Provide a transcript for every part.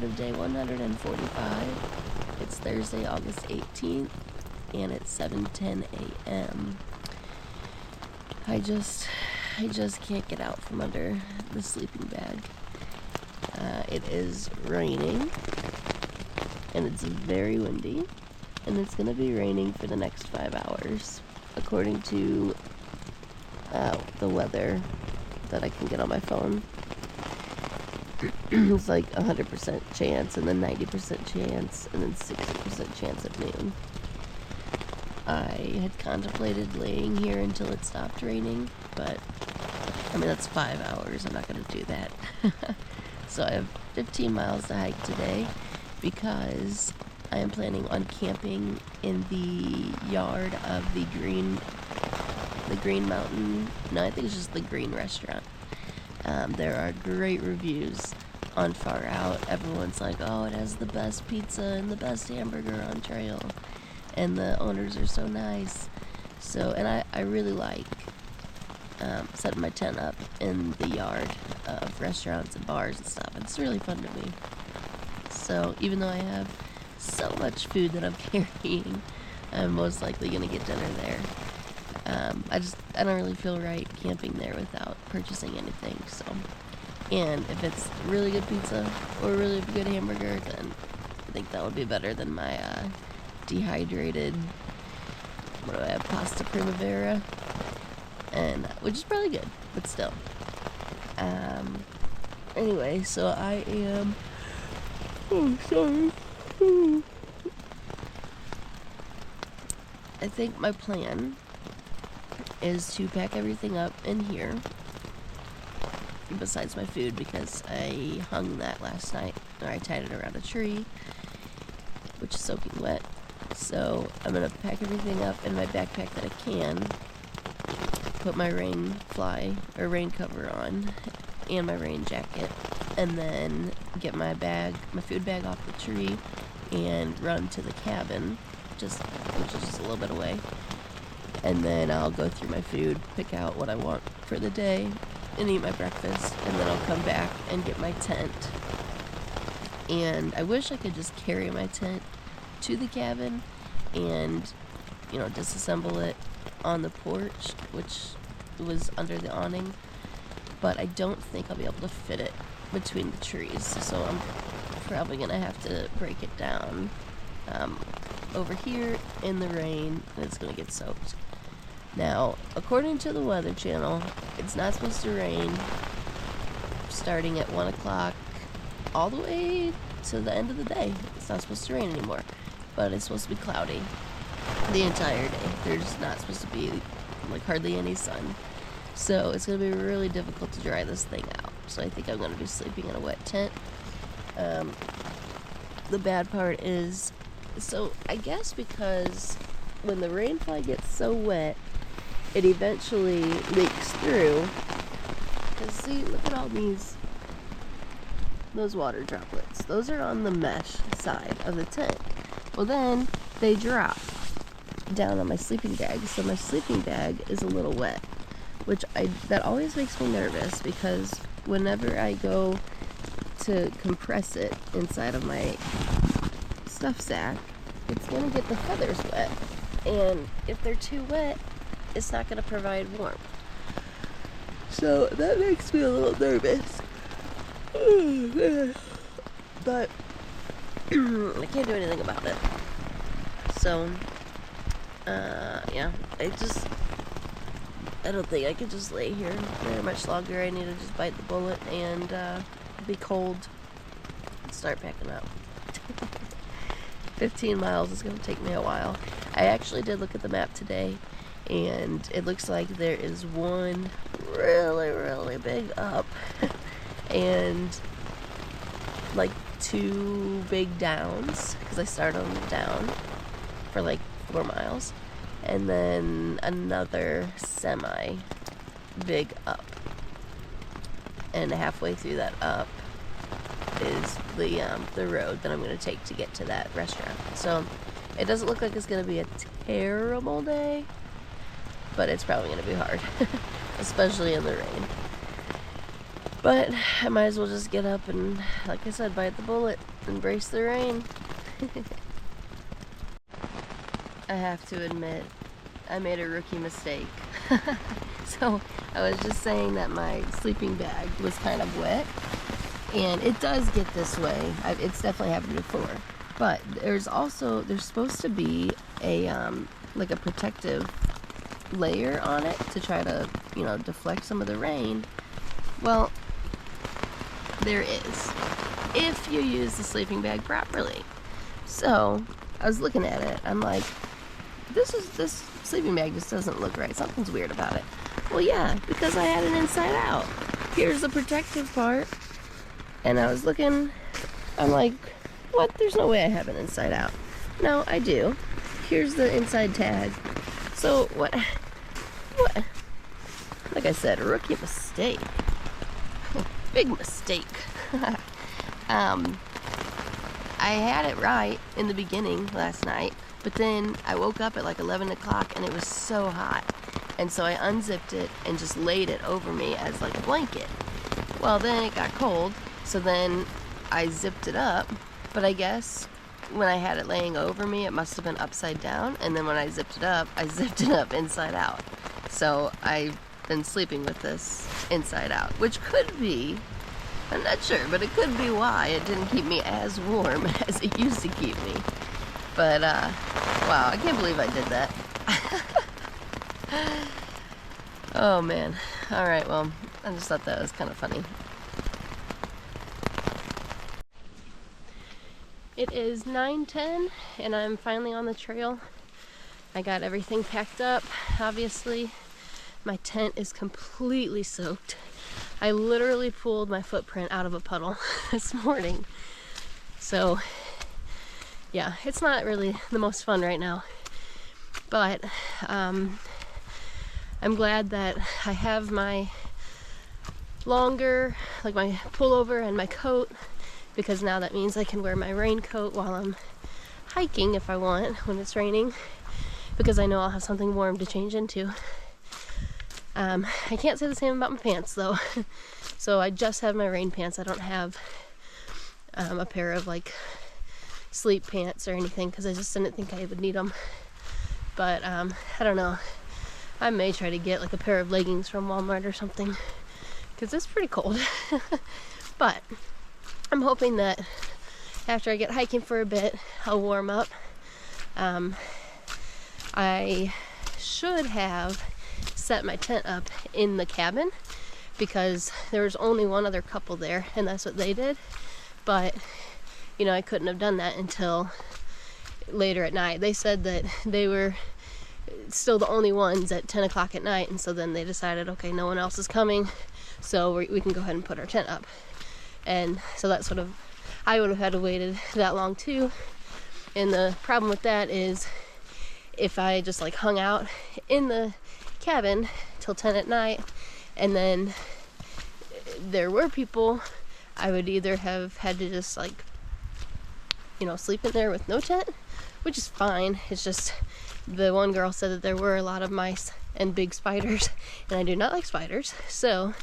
part of day 145. It's Thursday, August 18th, and it's 7:10 a.m. I just can't get out from under the sleeping bag. It is raining, and it's very windy, and it's going to be raining for the next 5 hours, according to the weather that I can get on my phone. It's like 100% chance, and then 90% chance, and then 60% chance at noon. I had contemplated laying here until it stopped raining, but I mean, that's 5 hours. I'm not going to do that. So I have 15 miles to hike today because I am planning on camping in the yard of the Green Mountain. No, I think it's just the Green restaurant. There are great reviews on Far Out. Everyone's like, oh, it has the best pizza and the best hamburger on trail. And the owners are so nice. So, and I really like setting my tent up in the yard of restaurants and bars and stuff. It's really fun to me. So, even though I have so much food that I'm carrying, I'm most likely going to get dinner there. I don't really feel right camping there without purchasing anything, so. And if it's really good pizza or really good hamburger, then I think that would be better than my dehydrated, what do I have, pasta primavera, and which is probably good, but still. Anyway, so I am, I think my plan is to pack everything up in here, besides my food, because I hung that last night, or I tied it around a tree, which is soaking wet. So I'm going to pack everything up in my backpack that I can, put my rain cover on, and my rain jacket, and then get my food bag off the tree, and run to the cabin, which is just a little bit away. And then I'll go through my food, pick out what I want for the day, and eat my breakfast, and then I'll come back and get my tent. And I wish I could just carry my tent to the cabin and, disassemble it on the porch, which was under the awning, but I don't think I'll be able to fit it between the trees, so I'm probably gonna have to break it down over here in the rain, and it's gonna get soaked. Now, according to the Weather Channel, it's not supposed to rain starting at 1 o'clock all the way to the end of the day. It's not supposed to rain anymore, but it's supposed to be cloudy the entire day. There's not supposed to be hardly any sun, so it's going to be really difficult to dry this thing out. So I think I'm going to be sleeping in a wet tent. The bad part is, so I guess because when the rainfall gets so wet, it eventually leaks through. Because see, look at all those water droplets. Those are on the mesh side of the tent. Well, then they drop down on my sleeping bag. So my sleeping bag is a little wet, that always makes me nervous, because whenever I go to compress it inside of my stuff sack, it's going to get the feathers wet. And if they're too wet, it's not going to provide warmth. So that makes me a little nervous. But I can't do anything about it. So, yeah, I don't think I could just lay here very much longer. I need to just bite the bullet and be cold and start packing up. 15 miles is going to take me a while. I actually did look at the map today, and it looks like there is one really, really big up and 2 big downs, because I started on the down for 4 miles, and then another semi big up, and halfway through that up is the road that I'm going to take to get to that restaurant. So it doesn't look like it's going to be a terrible day, but it's probably going to be hard, especially in the rain. But I might as well just get up and, like I said, bite the bullet Embrace the rain. I have to admit, I made a rookie mistake. So I was just saying that my sleeping bag was kind of wet, and it does get this way. It's definitely happened before. But there's supposed to be a like a protective layer on it to try to, you know, deflect some of the rain. Well, there is, if you use the sleeping bag properly. So I was looking at it, I'm like, this sleeping bag just doesn't look right. Something's weird about it. Well, yeah, because I had it inside out. Here's the protective part, and I was looking, I'm like, what? There's no way I have it inside out. No, I do. Here's the inside tag. So what? Like I said, a rookie mistake. Big mistake. I had it right in the beginning last night, but then I woke up at like 11 o'clock and it was so hot. And so I unzipped it and just laid it over me as like a blanket. Well, then it got cold, so then I zipped it up, but I guess when I had it laying over me, it must have been upside down, and then when I zipped it up inside out. So I've been sleeping with this inside out, which could be, I'm not sure, but it could be why it didn't keep me as warm as it used to keep me. But, wow, I can't believe I did that. Oh, man. Alright, well, I just thought that was kind of funny. It is 9:10, and I'm finally on the trail. I got everything packed up, obviously. My tent is completely soaked. I literally pulled my footprint out of a puddle this morning. So, yeah, it's not really the most fun right now. But, I'm glad that I have my longer, like my pullover and my coat, because now that means I can wear my raincoat while I'm hiking if I want when it's raining, because I know I'll have something warm to change into. I can't say the same about my pants though. So I just have my rain pants. I don't have a pair of like sleep pants or anything because I just didn't think I would need them. But I don't know. I may try to get like a pair of leggings from Walmart or something because it's pretty cold. But I'm hoping that after I get hiking for a bit, I'll warm up. I should have set my tent up in the cabin because there was only one other couple there and that's what they did. But, you know, I couldn't have done that until later at night. They said that they were still the only ones at 10 o'clock at night, and so then they decided, okay, no one else is coming, so we can go ahead and put our tent up. And so that's sort of, I would have had to waited that long too. And the problem with that is if I just like hung out in the cabin till 10 at night and then there were people, I would either have had to just like, you know, sleep in there with no tent, which is fine. It's just the one girl said that there were a lot of mice and big spiders, and I do not like spiders, so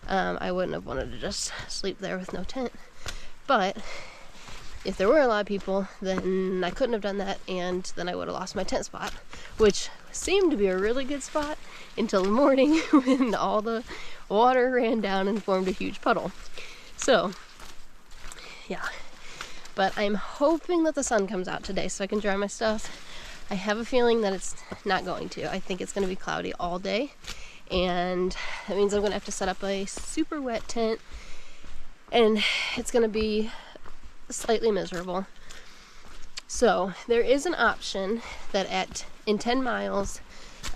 I wouldn't have wanted to just sleep there with no tent. But if there were a lot of people, then I couldn't have done that, and then I would have lost my tent spot, which seemed to be a really good spot until the morning when all the water ran down and formed a huge puddle. So, yeah. But I'm hoping that the sun comes out today so I can dry my stuff. I have a feeling that it's not going to. I think it's going to be cloudy all day, and that means I'm going to have to set up a super wet tent, and it's going to be slightly miserable. So there is an option that in 10 miles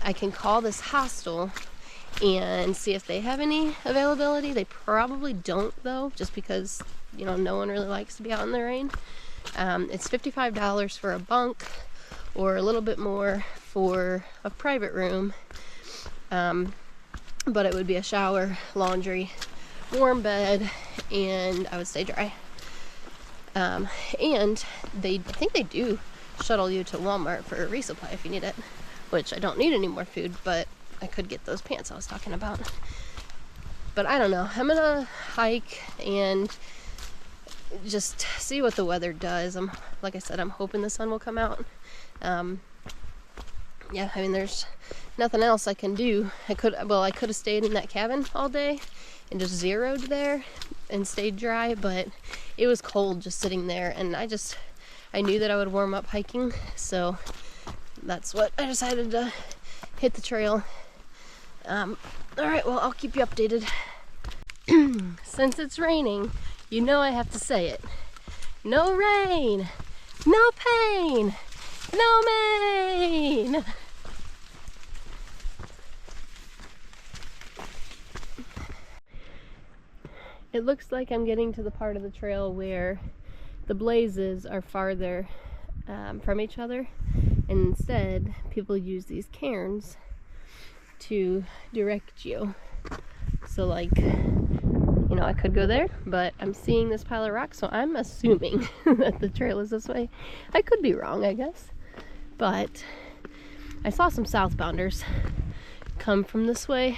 I can call this hostel and see if they have any availability. They probably don't though, just because, you know, no one really likes to be out in the rain. It's $55 for a bunk or a little bit more for a private room, but it would be a shower, laundry, warm bed, and I would stay dry. And I think they do shuttle you to Walmart for a resupply if you need it, which I don't need any more food, but I could get those pants I was talking about. But I don't know, I'm gonna hike and just see what the weather does. Like I said, I'm hoping the sun will come out. Yeah, I mean, there's nothing else I can do. I could have stayed in that cabin all day and just zeroed there and stayed dry, but it was cold just sitting there, and I knew that I would warm up hiking, so that's what I decided to hit the trail. All right, well, I'll keep you updated. Since it's raining, you know I have to say it. No rain, no pain, no Maine. It looks like I'm getting to the part of the trail where the blazes are farther from each other, and instead people use these cairns to direct you. So like, you know, I could go there, but I'm seeing this pile of rocks, so I'm assuming that the trail is this way. I could be wrong, I guess, but I saw some southbounders come from this way.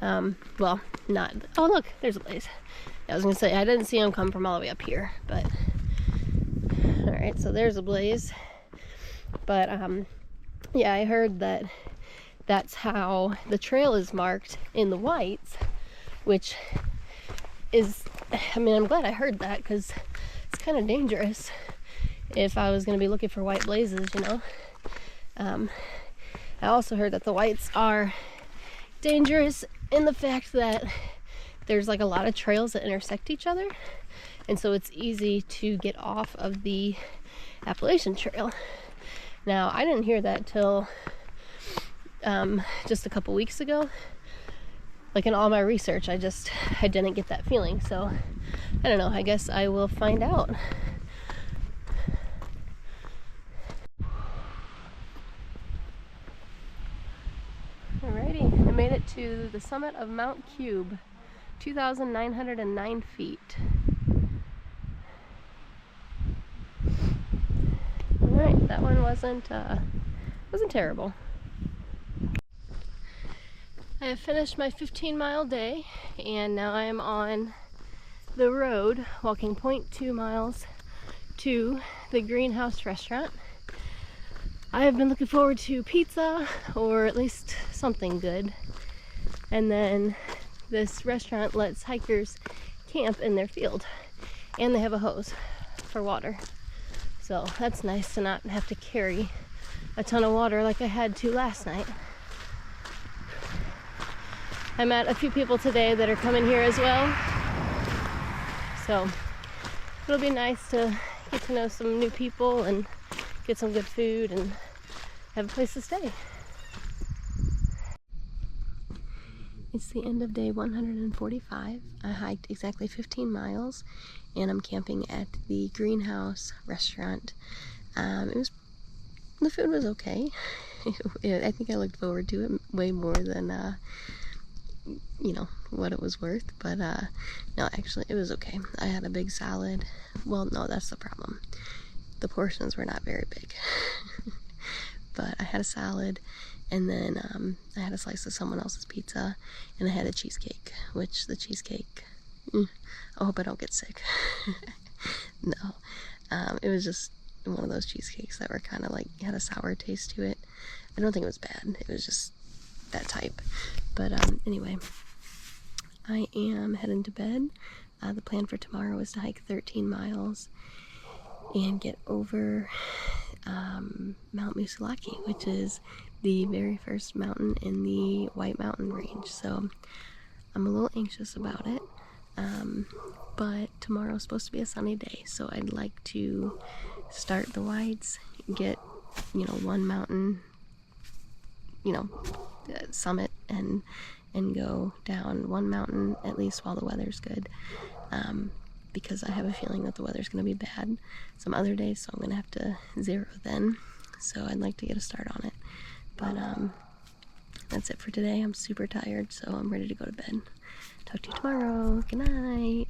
Well, not, oh look, there's a blaze. I was gonna say, I didn't see them come from all the way up here, but all right, so there's a blaze. But yeah, I heard that that's how the trail is marked in the whites, which is, I mean, I'm glad I heard that, because it's kind of dangerous if I was going to be looking for white blazes, you know. I also heard that the whites are dangerous in the fact that there's like a lot of trails that intersect each other, and so it's easy to get off of the Appalachian Trail. Now, I didn't hear that till just a couple weeks ago. Like, in all my research, I didn't get that feeling, so I don't know, I guess I will find out. Alrighty, I made it to the summit of Mount Cube, 2,909 feet. Alright, that one wasn't terrible. I have finished my 15-mile day, and now I am on the road, walking 0.2 miles to the Greenhouse restaurant. I have been looking forward to pizza, or at least something good. And then this restaurant lets hikers camp in their field, and they have a hose for water. So that's nice to not have to carry a ton of water like I had to last night. I met a few people today that are coming here as well, so it'll be nice to get to know some new people and get some good food and have a place to stay. It's the end of day 145. I hiked exactly 15 miles, and I'm camping at the Greenhouse restaurant. The food was okay. I think I looked forward to it way more than you know, what it was worth, but no, actually it was okay. I had a big salad. Well, no, that's the problem. The portions were not very big. But I had a salad, and then I had a slice of someone else's pizza, and I had a cheesecake, which the cheesecake, I hope I don't get sick. No, it was just one of those cheesecakes that were kind of like, had a sour taste to it. I don't think it was bad, it was just that type. But anyway, I am heading to bed. The plan for tomorrow is to hike 13 miles and get over Mount Musilaki, which is the very first mountain in the White Mountain range. So I'm a little anxious about it, but tomorrow's supposed to be a sunny day, so I'd like to start the Whites, get, you know, one mountain, you know, summit, and go down one mountain at least while the weather's good, because I have a feeling that the weather's going to be bad some other days, so I'm going to have to zero then. So I'd like to get a start on it. But that's it for today. I'm super tired, so I'm ready to go to bed. Talk to you tomorrow. Good night.